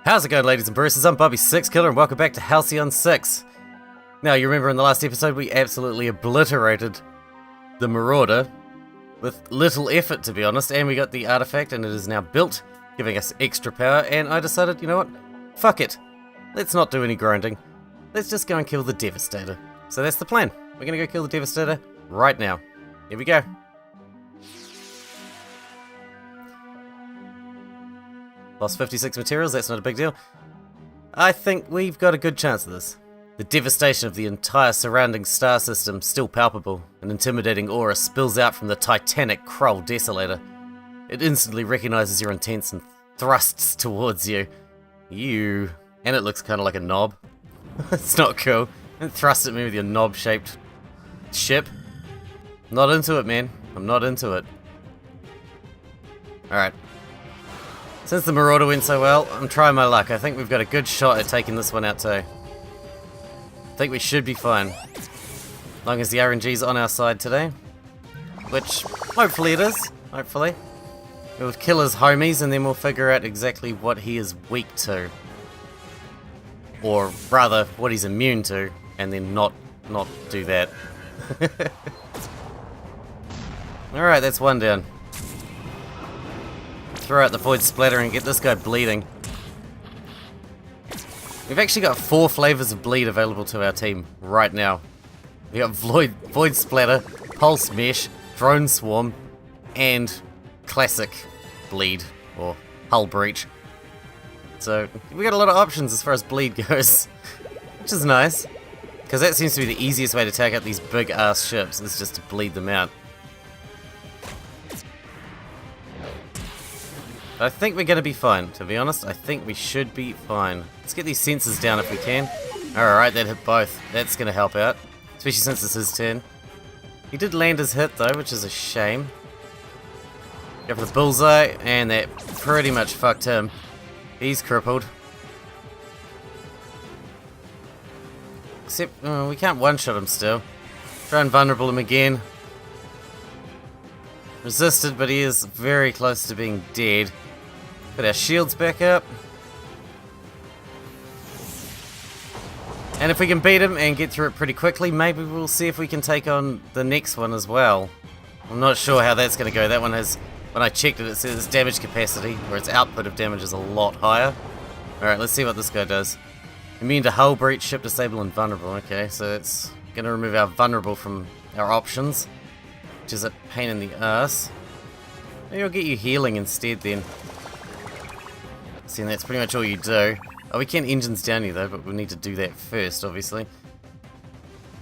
How's it going, ladies and bruises? I'm Bobby6Killer and welcome back to Halcyon 6. Now, you remember in the last episode we absolutely obliterated the Marauder with little effort, to be honest, and we got the artifact and it is now built, giving us extra power, and I decided, you know what? Fuck it. Let's not do any grinding. Let's just go and kill the Devastator. So that's the plan. We're gonna go kill the Devastator right now. Here we go. Lost 56 materials, that's not a big deal. I think we've got a good chance of this. The devastation of the entire surrounding star system still palpable. An intimidating aura spills out from the titanic Krull Desolator. It instantly recognizes your intents and thrusts towards you. And it looks kind of like a knob. It's not cool. Don't thrust at me with your knob-shaped ship. Not into it, man. I'm not into it. Alright. Since the Marauder went so well, I'm trying my luck. I think we've got a good shot at taking this one out too. I think we should be fine. As long as the RNG's on our side today. Which, hopefully it is. Hopefully. We'll kill his homies and then we'll figure out exactly what he is weak to. Or rather, what he's immune to, and then not do that. Alright, that's one down. Throw out the Void Splatter and get this guy bleeding. We've actually got 4 flavors of bleed available to our team right now. We got Void Splatter, Pulse Mesh, Drone Swarm, and Classic Bleed, or Hull Breach. So, we got a lot of options as far as bleed goes, which is nice. Because that seems to be the easiest way to take out these big ass ships, is just to bleed them out. I think we're going to be fine, to be honest. I think we should be fine. Let's get these sensors down if we can. Alright, that hit both. That's going to help out. Especially since it's his turn. He did land his hit though, which is a shame. Go for the bullseye, and that pretty much fucked him. He's crippled. Except, we can't one-shot him still. Try and vulnerable him again. Resisted, but he is very close to being dead. Put our shields back up. And if we can beat him and get through it pretty quickly, maybe we'll see if we can take on the next one as well. I'm not sure how that's going to go. That one has, when I checked it, it says damage capacity, or its output of damage is a lot higher. Alright, let's see what this guy does. Immune to hull breach, ship disable, and vulnerable. Okay, so it's going to remove our vulnerable from our options, which is a pain in the ass. Maybe I'll get you healing instead then. See, and that's pretty much all you do. Oh, we can engines down you though, but we'll need to do that first, obviously.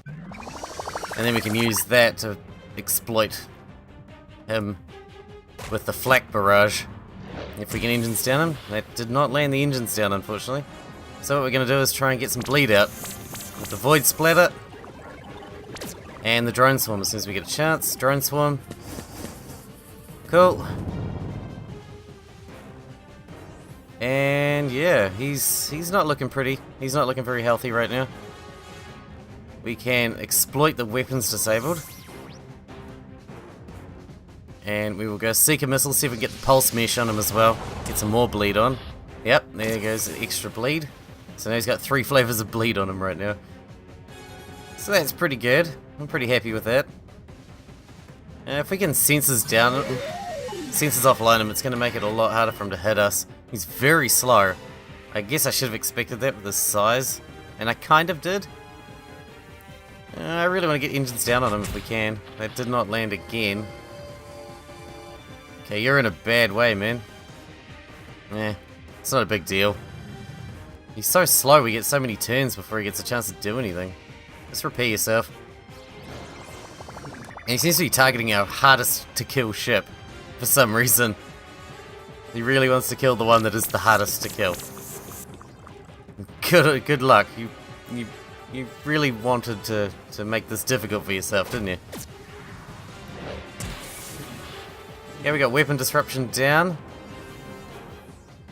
And then we can use that to exploit him with the flak barrage. If we can engines down him. That did not land the engines down, unfortunately. So what we're going to do is try and get some bleed out with the Void Splatter and the Drone Swarm as soon as we get a chance. Drone Swarm. Cool. And yeah, he's not looking pretty. He's not looking very healthy right now. We can exploit the weapons disabled. And we will go Seeker Missile, see if we can get the Pulse Mesh on him as well. Get some more bleed on. Yep, there goes the extra bleed. So now he's got 3 flavors of bleed on him right now. So that's pretty good. I'm pretty happy with that. If we can sensors down, sensors offline him, it's going to make it a lot harder for him to hit us. He's very slow. I guess I should have expected that with his size. And I kind of did. I really want to get engines down on him if we can. That did not land again. Okay, you're in a bad way, man. It's not a big deal. He's so slow, we get so many turns before he gets a chance to do anything. Just repair yourself. And he seems to be targeting our hardest to kill ship for some reason. He really wants to kill the one that is the hardest to kill. Good luck. You really wanted to make this difficult for yourself, didn't you? Yeah, we got weapon disruption down.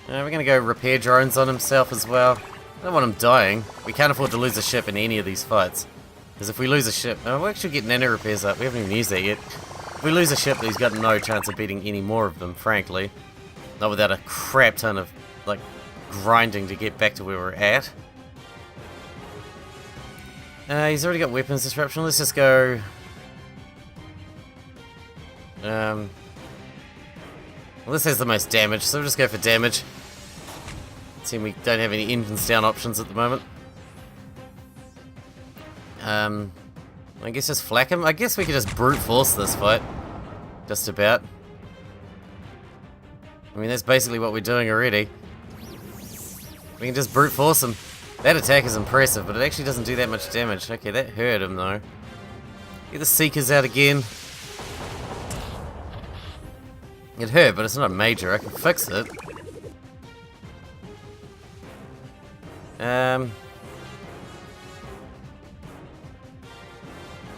We're gonna go repair drones on himself as well. I don't want him dying. We can't afford to lose a ship in any of these fights. Because if we lose a ship... we'll actually get nano repairs up. We haven't even used that yet. If we lose a ship, he's got no chance of beating any more of them, frankly. Not without a crap ton of, like, grinding to get back to where we're at. He's already got weapons disruption. Let's just go... well, this has the most damage, so we'll just go for damage. Seeing we don't have any engines down options at the moment. I guess just flak him. I guess we could just brute force this fight. Just about. I mean, that's basically what we're doing already. We can just brute force him. That attack is impressive, but it actually doesn't do that much damage. Okay, that hurt him though. Get the Seekers out again. It hurt, but it's not major. I can fix it.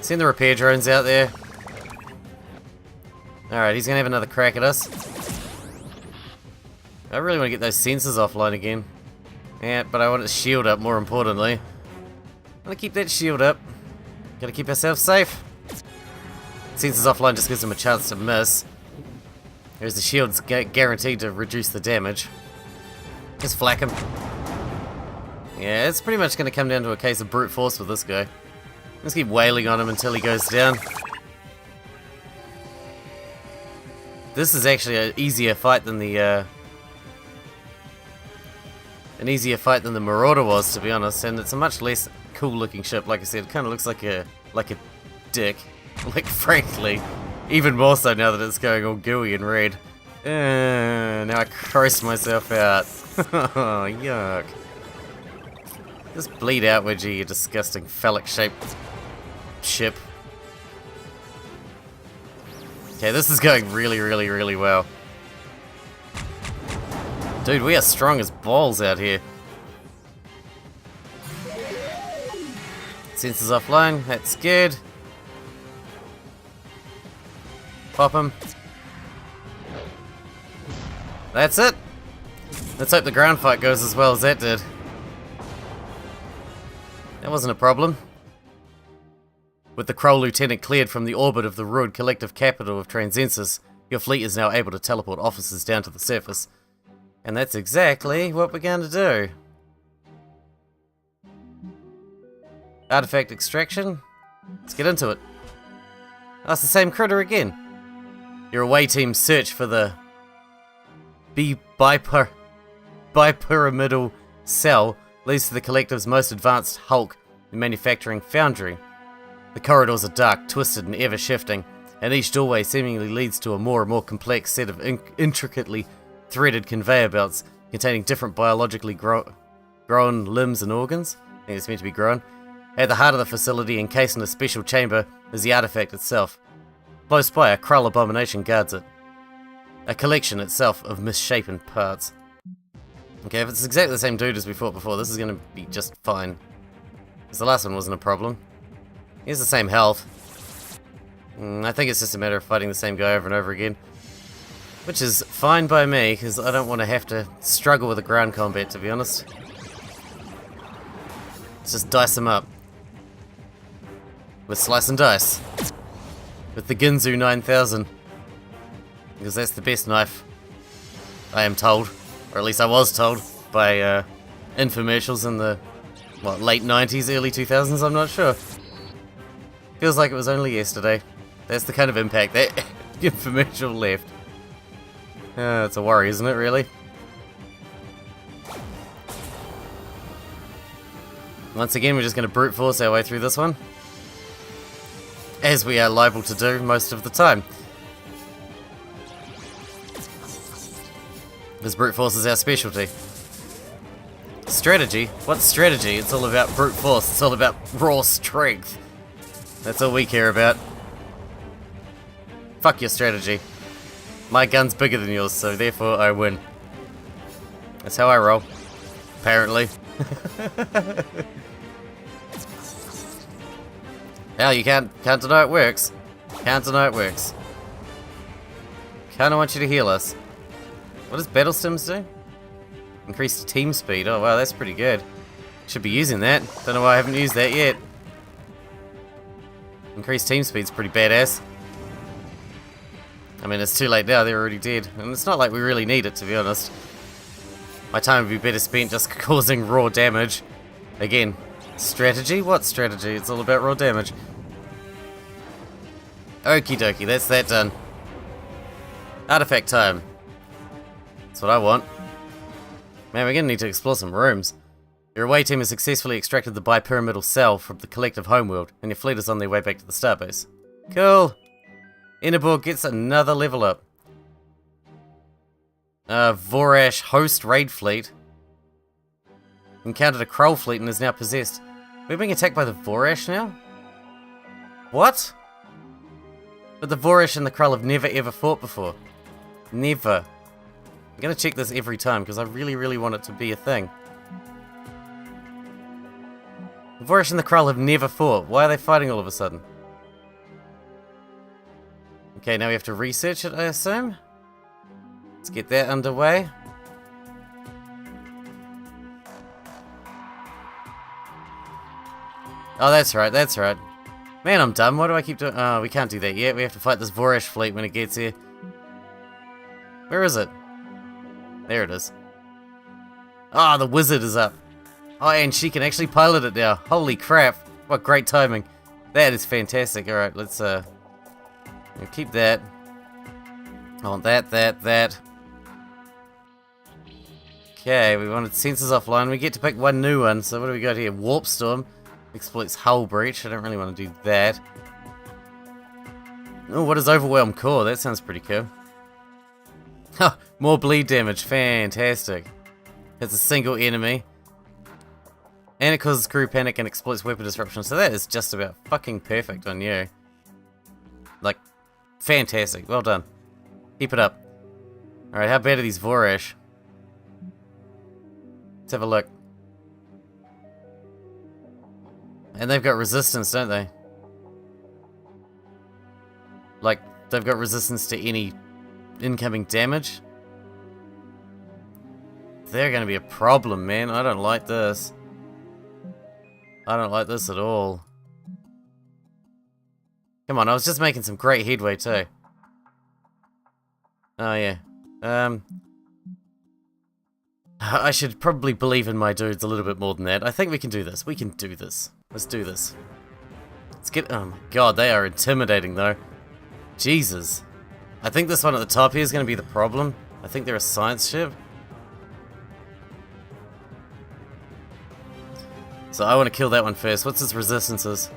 Send the repair drones out there. Alright, he's gonna have another crack at us. I really want to get those sensors offline again. Yeah, but I want its shield up, more importantly. I want to keep that shield up. Gotta keep ourselves safe. Sensors offline just gives them a chance to miss. Whereas the shield's guaranteed to reduce the damage. Just flak him. Yeah, it's pretty much going to come down to a case of brute force with this guy. Let's keep wailing on him until he goes down. This is actually an easier fight than the Marauder was, to be honest, and it's a much less cool-looking ship. Like I said, it kind of looks like a dick. Like, frankly, even more so now that it's going all gooey and red. Now I grossed myself out. Oh, yuck. Just bleed out, Wedgie, you disgusting phallic-shaped ship. Okay, this is going really, really, really well. Dude, we are strong as balls out here. Sensors offline, that's good. Pop him. That's it. Let's hope the ground fight goes as well as that did. That wasn't a problem. With the Kroll Lieutenant cleared from the orbit of the ruined collective capital of Transensis, your fleet is now able to teleport officers down to the surface. And that's exactly what we're going to do. Artifact extraction? Let's get into it. Oh, it's the same critter again. Your away team's search for the bipyramidal cell leads to the collective's most advanced hulk and manufacturing foundry. The corridors are dark, twisted, and ever-shifting, and each doorway seemingly leads to a more and more complex set of intricately threaded conveyor belts containing different biologically grown limbs and organs. I think it's meant to be grown. At the heart of the facility, encased in a special chamber, is the artifact itself. Close by, a Krull abomination guards it. A collection itself of misshapen parts. Okay, if it's exactly the same dude as we fought before, this is going to be just fine. Because the last one wasn't a problem. He has the same health. I think it's just a matter of fighting the same guy over and over again. Which is fine by me, because I don't want to have to struggle with the ground combat, to be honest. Let's just dice him up. With Slice and Dice. With the Ginzu 9000. Because that's the best knife, I am told. Or at least I was told by infomercials in the, what, late 90s, early 2000s, I'm not sure. Feels like it was only yesterday. That's the kind of impact that infomercial left. It's a worry, isn't it, really? Once again, we're just going to brute force our way through this one. As we are liable to do most of the time. Because brute force is our specialty. Strategy? What's strategy? It's all about brute force. It's all about raw strength. That's all we care about. Fuck your strategy. My gun's bigger than yours, so therefore I win. That's how I roll. Apparently. Hell, you can't deny it works. Can't deny it works. Kinda want you to heal us. What does battle stims do? Increased team speed. Oh wow, that's pretty good. Should be using that. Don't know why I haven't used that yet. Increased team speed's pretty badass. I mean, it's too late now, they're already dead. And it's not like we really need it, to be honest. My time would be better spent just causing raw damage. Again, strategy? What strategy? It's all about raw damage. Okie dokie, that's that done. Artifact time. That's what I want. Man, we're gonna need to explore some rooms. Your away team has successfully extracted the bipyramidal cell from the collective homeworld, and your fleet is on their way back to the starbase. Cool! Innerborg gets another level up. Vorash host raid fleet. Encountered a Krull fleet and is now possessed. We're being attacked by the Vorash now? What? But the Vorash and the Krull have never ever fought before. Never. I'm gonna check this every time because I really, really want it to be a thing. The Vorash and the Krull have never fought. Why are they fighting all of a sudden? Okay, now we have to research it, I assume. Let's get that underway. Oh, that's right, that's right. Man, I'm dumb. Why do I keep doing... Oh, we can't do that yet. We have to fight this Vorash fleet when it gets here. Where is it? There it is. Ah, the wizard is up. Oh, and she can actually pilot it now. Holy crap. What great timing. That is fantastic. Alright, let's keep that. I want that. Okay, we wanted sensors offline. We get to pick one new one. So what do we got here? Warp Storm. Exploits Hull Breach. I don't really want to do that. Oh, what is Overwhelm Core? That sounds pretty cool. Ha! More bleed damage. Fantastic. It's a single enemy. And it causes crew panic and exploits weapon disruption. So that is just about fucking perfect on you. Like, fantastic. Well done. Keep it up. Alright, how bad are these Vorash? Let's have a look. And they've got resistance, don't they? Like, they've got resistance to any incoming damage. They're gonna be a problem, man. I don't like this. I don't like this at all. Come on, I was just making some great headway too. Oh yeah. I should probably believe in my dudes a little bit more than that. I think we can do this. We can do this. Let's do this. Let's get... Oh my god, they are intimidating though. Jesus. I think this one at the top here is going to be the problem. I think they're a science ship. So I want to kill that one first. What's its resistances?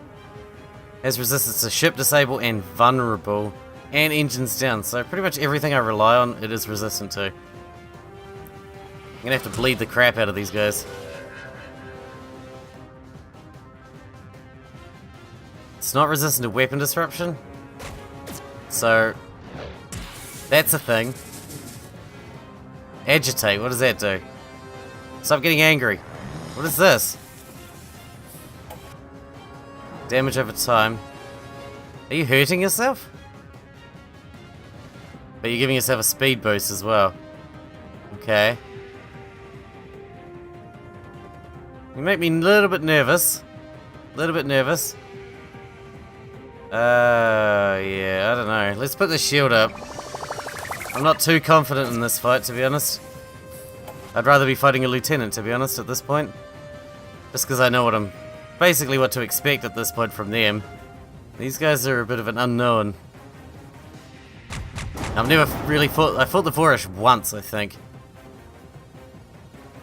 Has resistance to ship disable and vulnerable. And engines down. So pretty much everything I rely on, it is resistant to. I'm gonna have to bleed the crap out of these guys. It's not resistant to weapon disruption. So that's a thing. Agitate, what does that do? Stop getting angry. What is this? Damage over time. Are you hurting yourself? But you're giving yourself a speed boost as well. Okay. You make me a little bit nervous. A little bit nervous. Yeah, I don't know. Let's put the shield up. I'm not too confident in this fight, to be honest. I'd rather be fighting a lieutenant, to be honest, at this point. Just because I know basically what to expect at this point from them. These guys are a bit of an unknown. I've never really fought... I fought the Vorash once, I think.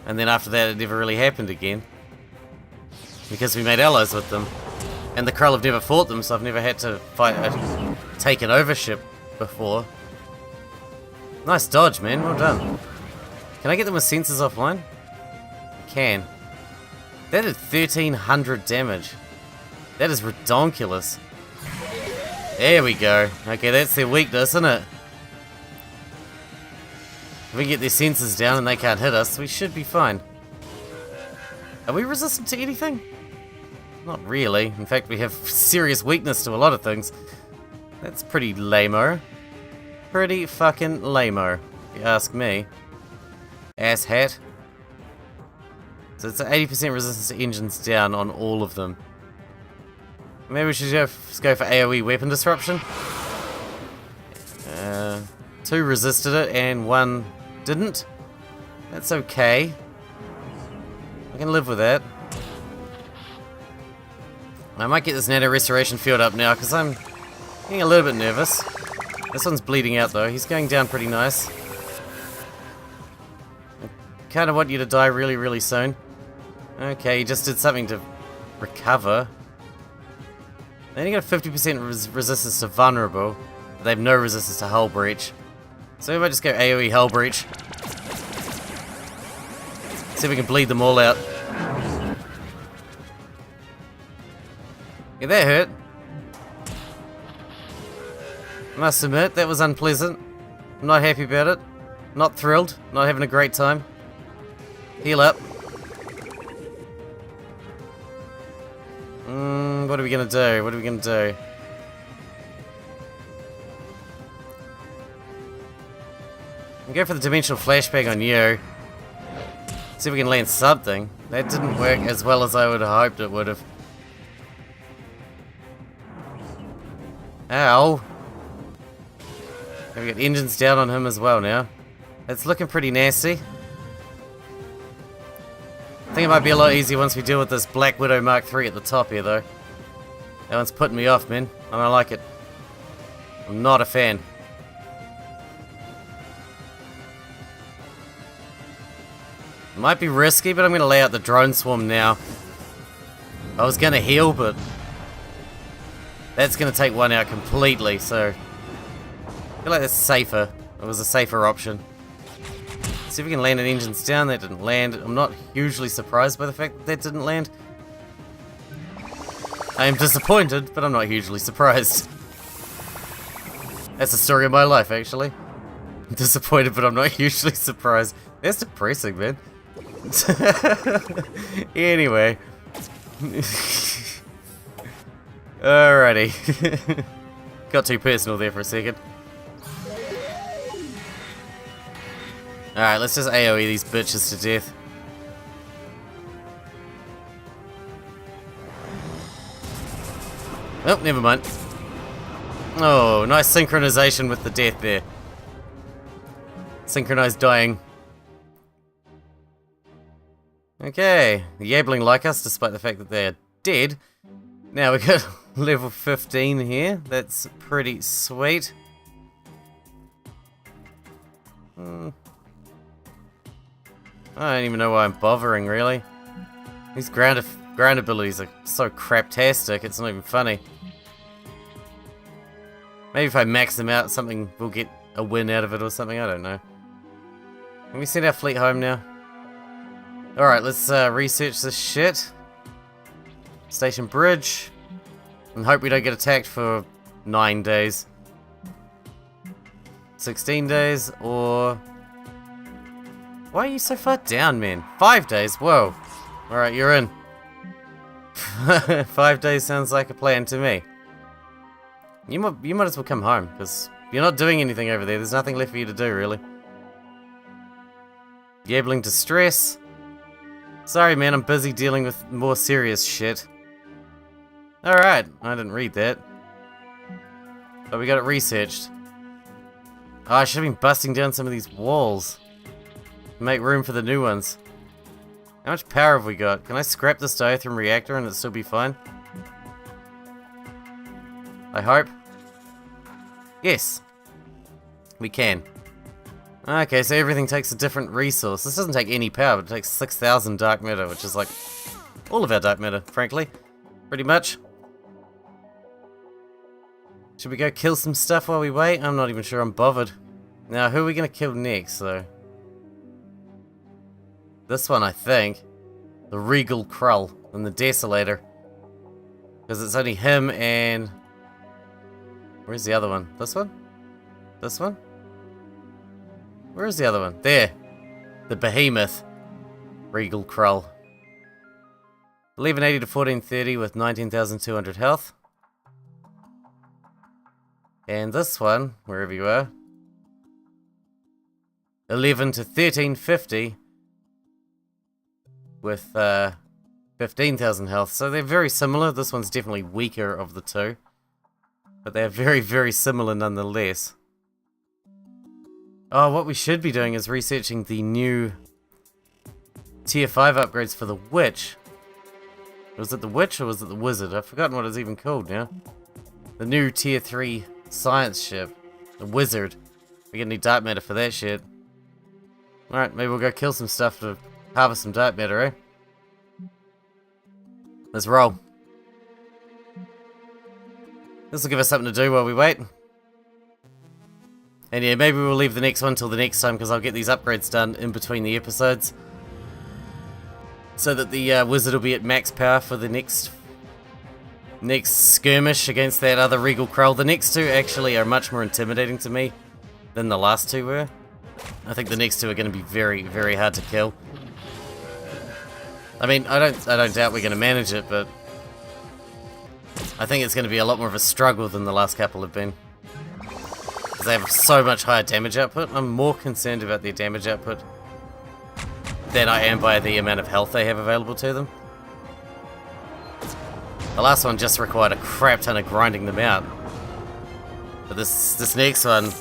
And then after that, it never really happened again. Because we made allies with them. And the Krull have never fought them, so I've never had to fight take an overship before. Nice dodge, man. Well done. Can I get them with sensors offline? I can. That did 1,300 damage. That is redonkulous. There we go. Okay, that's their weakness, isn't it? If we get their sensors down and they can't hit us, we should be fine. Are we resistant to anything? Not really. In fact, we have serious weakness to a lot of things. That's pretty lame-o. Pretty fucking lame-o, if you ask me. Asshat. So it's an 80% resistance to engines down on all of them. Maybe we should just go for AoE weapon disruption. 2 resisted it and 1 didn't. That's okay. I can live with that. I might get this nano restoration field up now because I'm getting a little bit nervous. This one's bleeding out though. He's going down pretty nice. I kind of want you to die really, really soon. Okay, he just did something to recover. They only got 50% resistance to vulnerable. They have no resistance to hull breach. So we might just go AoE hull breach. See if we can bleed them all out. Yeah, that hurt. I must admit, that was unpleasant. I'm not happy about it. Not thrilled. Not having a great time. Heal up. What are we gonna do? What are we gonna do? We'll go for the dimensional flashbang on you. See if we can land something. That didn't work as well as I would have hoped it would have. Ow. And we got engines down on him as well now. It's looking pretty nasty. I think it might be a lot easier once we deal with this Black Widow Mark III at the top here though. That one's putting me off, man. I don't like it. I'm not a fan. Might be risky, but I'm going to lay out the drone swarm now. I was going to heal, but that's going to take one out completely, so I feel like that's safer. It was a safer option. See if we can land an engines down. That didn't land. I'm not hugely surprised by the fact that that didn't land. I am disappointed, but I'm not hugely surprised. That's the story of my life, actually. I'm disappointed, but I'm not hugely surprised. That's depressing, man. Anyway. Alrighty. Got too personal there for a second. Alright, let's just AoE these bitches to death. Oh, never mind. Oh, nice synchronization with the death there. Synchronized dying. Okay, the Yabling like us despite the fact that they're dead. Now we got level 15 here. That's pretty sweet. I don't even know why I'm bothering, really. These ground abilities are so craptastic, it's not even funny. Maybe if I max them out, something we'll get a win out of it or something, I don't know. Can we send our fleet home now? Alright, let's research this shit. Station Bridge. And hope we don't get attacked for 9 days. 16 days, or... Why are you so far down, man? 5 days? Whoa. Alright, you're in. 5 days sounds like a plan to me. You might as well come home, because you're not doing anything over there. There's nothing left for you to do, really. Yabling distress. Sorry, man, I'm busy dealing with more serious shit. Alright, I didn't read that. But we got it researched. Oh, I should have been busting down some of these walls. Make room for the new ones. How much power have we got? Can I scrap this diatherm reactor and it'll still be fine? I hope. Yes. We can. Okay, so everything takes a different resource. This doesn't take any power, but it takes 6,000 dark matter, which is like all of our dark matter, frankly. Pretty much. Should we go kill some stuff while we wait? I'm not even sure I'm bothered. Now, who are we going to kill next, though? This one, I think. The Regal Krull and the Desolator. Because it's only him and... Where's the other one? This one? This one? Where's the other one? There. The Behemoth. Regal Krull. 1180 to 1430 with 19,200 health. And this one, wherever you are. 11 to 1350 with 15,000 health. So they're very similar. This one's definitely weaker of the two. But they're very, very similar nonetheless. Oh, what we should be doing is researching the new tier 5 upgrades for the witch. Was it the witch or was it the wizard? I've forgotten what it's even called now. The new tier 3 science ship. The wizard. We get any dark matter for that shit. Alright, maybe we'll go kill some stuff to harvest some dark matter, eh? Let's roll. This will give us something to do while we wait. And yeah, maybe we'll leave the next one till the next time because I'll get these upgrades done in between the episodes. So that the wizard will be at max power for the next skirmish against that other Regal Krull. The next two actually are much more intimidating to me than the last two were. I think the next two are going to be very, very hard to kill. I mean, I don't doubt we're going to manage it, but I think it's going to be a lot more of a struggle than the last couple have been. Because they have so much higher damage output. I'm more concerned about their damage output than I am by the amount of health they have available to them. The last one just required a crap ton of grinding them out. But this next one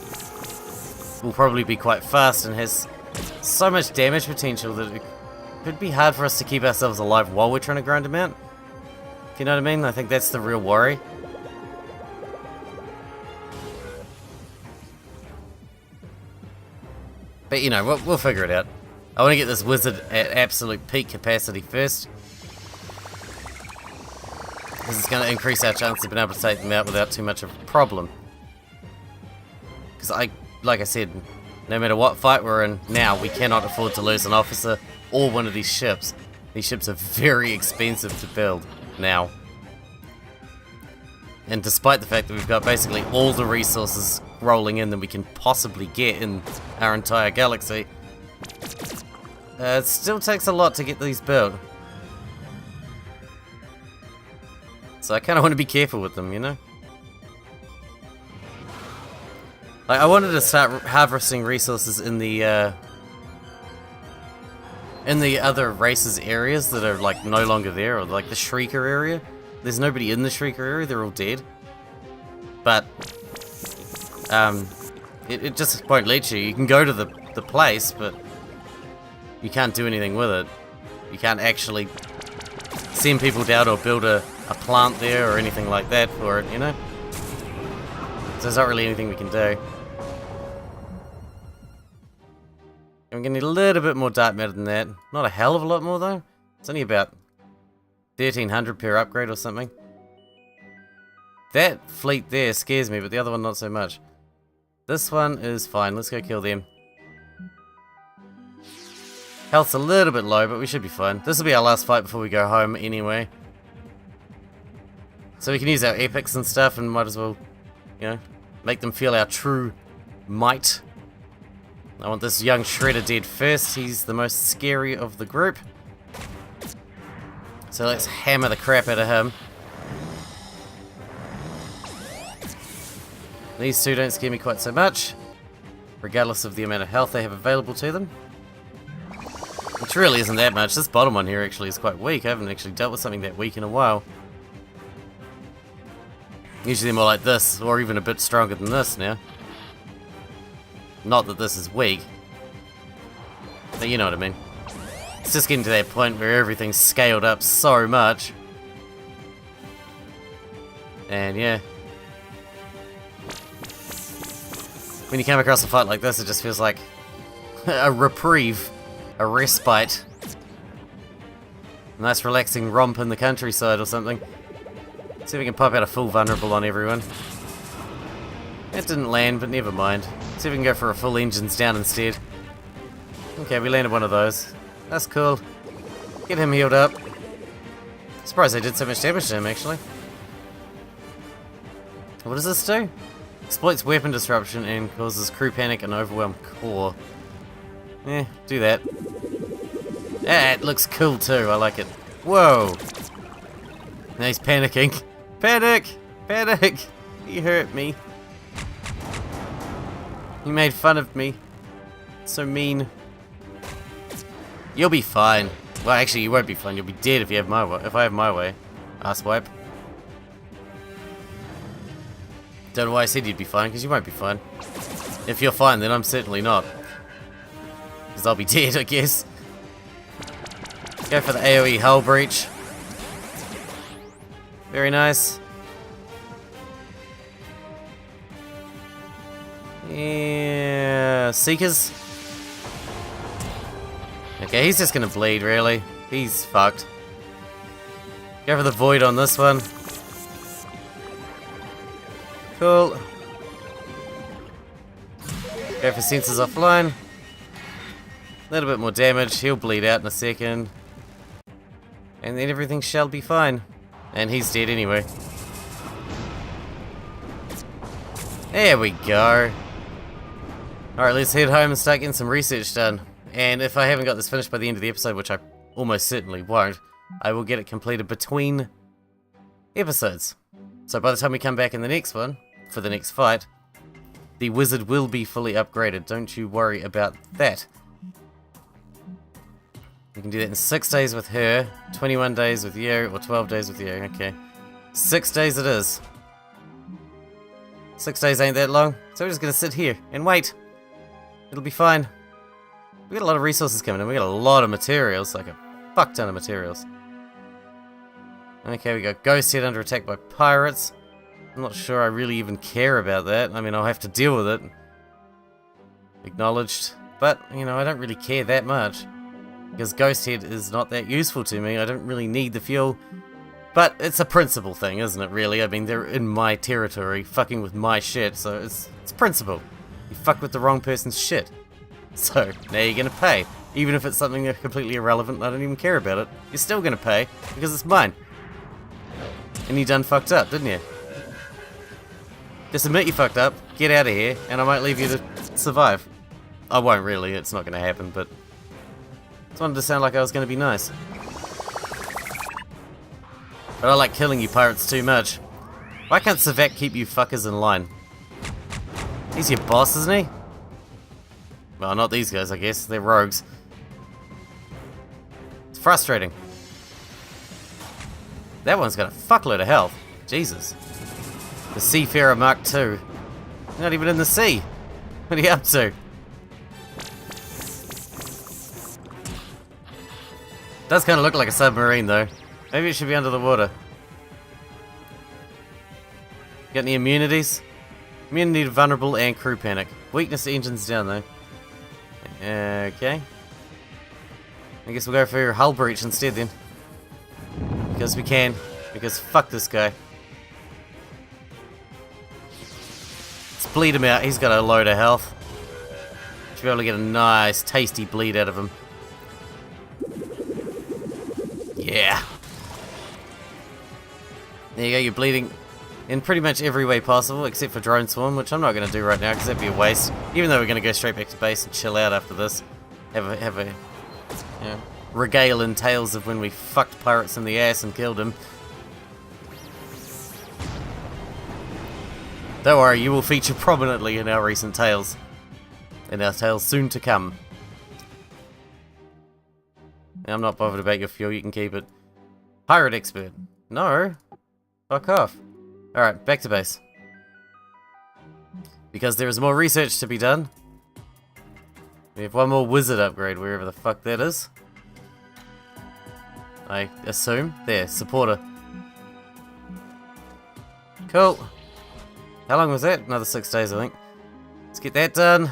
will probably be quite fast and has so much damage potential that it could be hard for us to keep ourselves alive while we're trying to grind them out. If you know what I mean? I think that's the real worry. But you know, we'll figure it out. I want to get this wizard at absolute peak capacity first. Because it's going to increase our chance of being able to take them out without too much of a problem. Because like I said, no matter what fight we're in now, we cannot afford to lose an officer or one of these ships. These ships are very expensive to build now. And despite the fact that we've got basically all the resources rolling in that we can possibly get in our entire galaxy, it still takes a lot to get these built. So I kind of want to be careful with them, you know? Like, I wanted to start harvesting resources in the other races' areas that are, like, no longer there, or, like, the Shrieker area. There's nobody in the Shrieker area, they're all dead. But, it just won't let you. You can go to the place, but you can't do anything with it. You can't actually send people down or build a plant there or anything like that for it, you know? So there's not really anything we can do. I'm gonna need a little bit more dark matter than that. Not a hell of a lot more though. It's only about 1300 per upgrade or something. That fleet there scares me, but the other one not so much. This one is fine. Let's go kill them. Health's a little bit low, but we should be fine. This will be our last fight before we go home anyway. So we can use our epics and stuff and might as well, you know, make them feel our true might. I want this young Shredder dead first. He's the most scary of the group. So let's hammer the crap out of him. These two don't scare me quite so much, regardless of the amount of health they have available to them. Which really isn't that much. This bottom one here actually is quite weak. I haven't actually dealt with something that weak in a while. Usually they're more like this, or even a bit stronger than this now. Not that this is weak, but you know what I mean. It's just getting to that point where everything's scaled up so much. And yeah. When you come across a fight like this, it just feels like a reprieve, a respite. A nice relaxing romp in the countryside or something. See if we can pop out a full vulnerable on everyone. It didn't land, but never mind. See if we can go for a full engines down instead. Okay, we landed one of those. That's cool. Get him healed up. Surprised I did so much damage to him, actually. What does this do? Exploits weapon disruption and causes crew panic and overwhelm core. Eh, do that. Ah, it looks cool too, I like it. Whoa! Now he's panicking. Panic! Panic! He hurt me. He made fun of me. So mean. You'll be fine. Well, actually, you won't be fine. You'll be dead if you have my way. If I have my way. Asswipe. Don't know why I said you'd be fine, because you won't be fine. If you're fine, then I'm certainly not. Because I'll be dead, I guess. Go for the AoE hull breach. Very nice. Yeah, Seekers. Okay, he's just gonna bleed, really. He's fucked. Go for the Void on this one. Cool. Go for Sensors offline. A little bit more damage. He'll bleed out in a second. And then everything shall be fine. And he's dead anyway. There we go. Alright, let's head home and start getting some research done. And if I haven't got this finished by the end of the episode, which I almost certainly won't, I will get it completed between episodes. So by the time we come back in the next one, for the next fight, the wizard will be fully upgraded. Don't you worry about that. You can do that in 6 days with her, 21 days with you, or 12 days with you. Okay. 6 days it is. 6 days ain't that long, so we're just gonna sit here and wait. It'll be fine. We got a lot of resources coming in. We got a lot of materials, like a fuck ton of materials. Okay, we got Ghost Head under attack by pirates. I'm not sure I really even care about that. I mean, I'll have to deal with it. Acknowledged. But, you know, I don't really care that much. Because Ghost Head is not that useful to me. I don't really need the fuel. But it's a principle thing, isn't it, really? I mean, they're in my territory, fucking with my shit, so it's principle. You fuck with the wrong person's shit. So, now you're gonna pay. Even if it's something that's completely irrelevant and I don't even care about it, you're still gonna pay, because it's mine. And you done fucked up, didn't you? Just admit you fucked up, get out of here, and I might leave you to survive. I won't really, it's not gonna happen, but just wanted to sound like I was gonna be nice. But I like killing you pirates too much. Why can't Savak keep you fuckers in line? He's your boss, isn't he? Well, not these guys, I guess. They're rogues. It's frustrating. That one's got a fuckload of health. Jesus. The Seafarer Mark II. Not even in the sea. What are you up to? Does kind of look like a submarine, though. Maybe it should be under the water. Got any immunities? Immunity to vulnerable and crew panic. Weakness to engines down, though. Okay. I guess we'll go for hull breach instead, then. Because we can. Because fuck this guy. Let's bleed him out. He's got a load of health. Should be able to get a nice, tasty bleed out of him. Yeah. There you go, you're bleeding in pretty much every way possible, except for Drone Swarm, which I'm not going to do right now, because that'd be a waste. Even though we're going to go straight back to base and chill out after this. Have a you know, regale in tales of when we fucked pirates in the ass and killed them. Don't worry, you will feature prominently in our recent tales. In our tales soon to come. I'm not bothered about your fuel, you can keep it. Pirate expert. No. Fuck off. Alright, back to base. Because there is more research to be done. We have one more wizard upgrade, wherever the fuck that is. I assume. There, supporter. Cool. How long was that? Another 6 days, I think. Let's get that done.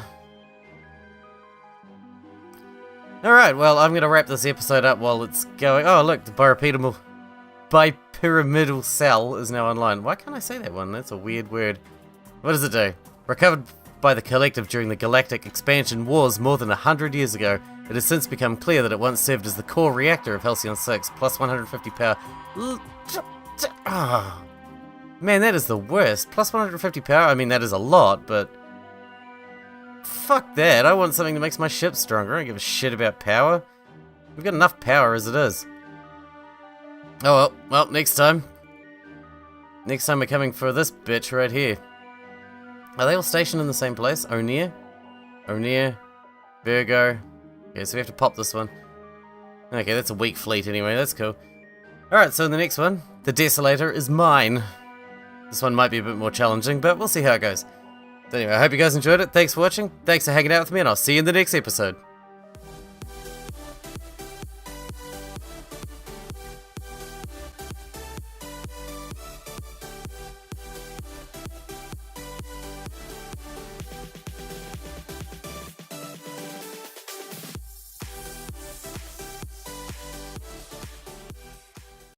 Alright, well, I'm going to wrap this episode up while it's going. Oh, look, the bipyramidal cell is now online. Why can't I say that one? That's a weird word. What does it do? Recovered by the Collective during the Galactic Expansion Wars more than 100 years ago, it has since become clear that it once served as the core reactor of Halcyon 6, plus 150 power. Oh, man, that is the worst. Plus 150 power, I mean, that is a lot, but fuck that. I want something that makes my ship stronger. I don't give a shit about power. We've got enough power as it is. Oh well, next time. Next time we're coming for this bitch right here. Are they all stationed in the same place? O'Neill? O'Neill. Virgo. Okay, so we have to pop this one. Okay, that's a weak fleet anyway, that's cool. Alright, so in the next one, the Desolator is mine. This one might be a bit more challenging, but we'll see how it goes. So anyway, I hope you guys enjoyed it. Thanks for watching. Thanks for hanging out with me, and I'll see you in the next episode.